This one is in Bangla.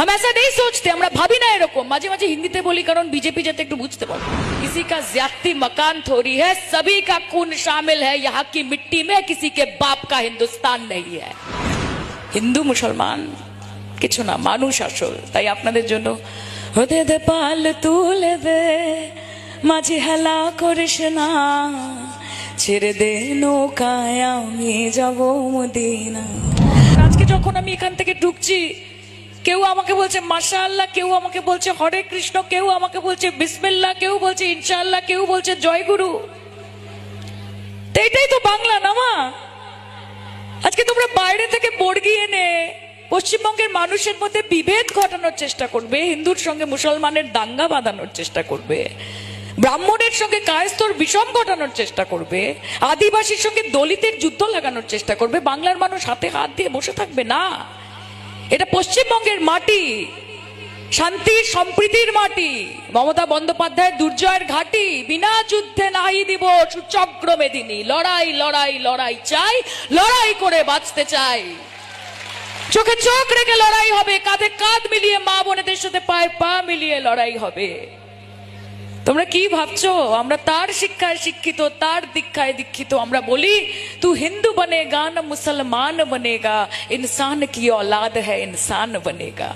हम ऐसा नहीं सोचते, আমরা ভাবি না এরকম। মাঝে মাঝে হিন্দিতে বলি কারণ বিজেপি যাতে একটু বুঝতে পারে। किसी का ज्यादती मकान थोड़ी है, सभी का खून शामिल है यहाँ की मिट्टी में, किसी के बाप का हिंदुस्तान नहीं है। হিন্দু মুসলমান কিছু না, মানুষ আসল। তাই আপনাদের জন্য হতে দে পাল তুলে দে, মাঝে হেলা করিস না, ছেড়ে দে নৌকায় আমি যাব মদিনা। আজকে যখন আমি এখান থেকে ঢুকছি, কেউ আমাকে বলছে মাশাআল্লাহ, কেউ আমাকে বলছে হরে কৃষ্ণ, কেউ আমাকে বলছে বিসমিল্লাহ, কেউ বলছে ইনশাআল্লাহ, কেউ বলছে জয় গুরু। তো এটাই তো বাংলা না মা? আজকে তোমরা বাইরে থেকে বর্গি এনে পশ্চিমবঙ্গের মানুষের মধ্যে বিভেদ ঘটানোর চেষ্টা করবে, হিন্দুর সঙ্গে মুসলমানের দাঙ্গা বাঁধানোর চেষ্টা করবে, ব্রাহ্মণের সঙ্গে কায়স্তর বিষম ঘটানোর চেষ্টা করবে, আদিবাসীর সঙ্গে দলিতের যুদ্ধ লাগানোর চেষ্টা করবে। বাংলার মানুষ হাতে হাত দিয়ে বসে থাকবে না। এটা পশ্চিমবঙ্গের মাটি, শান্তি সম্প্রীতির মাটি, মমতা বন্দ্যোপাধ্যায়ের দুর্জয়ের ঘাটি। বিনা যুদ্ধে নাই দিব সুচক্র মেদিনী, লড়াই লড়াই লড়াই চাই, লড়াই করে বাঁচতে চাই। চোখে চোখ রেখে লড়াই হবে, কাঁধে কাঁধ মিলিয়ে মা বোনেদের সাথে পায়ে পা মিলিয়ে লড়াই হবে। তোমরা কি ভাবছো আমরা তার শিক্ষায় শিক্ষিত, তার দীক্ষায় দীক্ষিত? আমরা বলি তু হিন্দু বনেগা না মুসলমান বনেগা, ইনসান কি औलाद है इंसान बनेगा।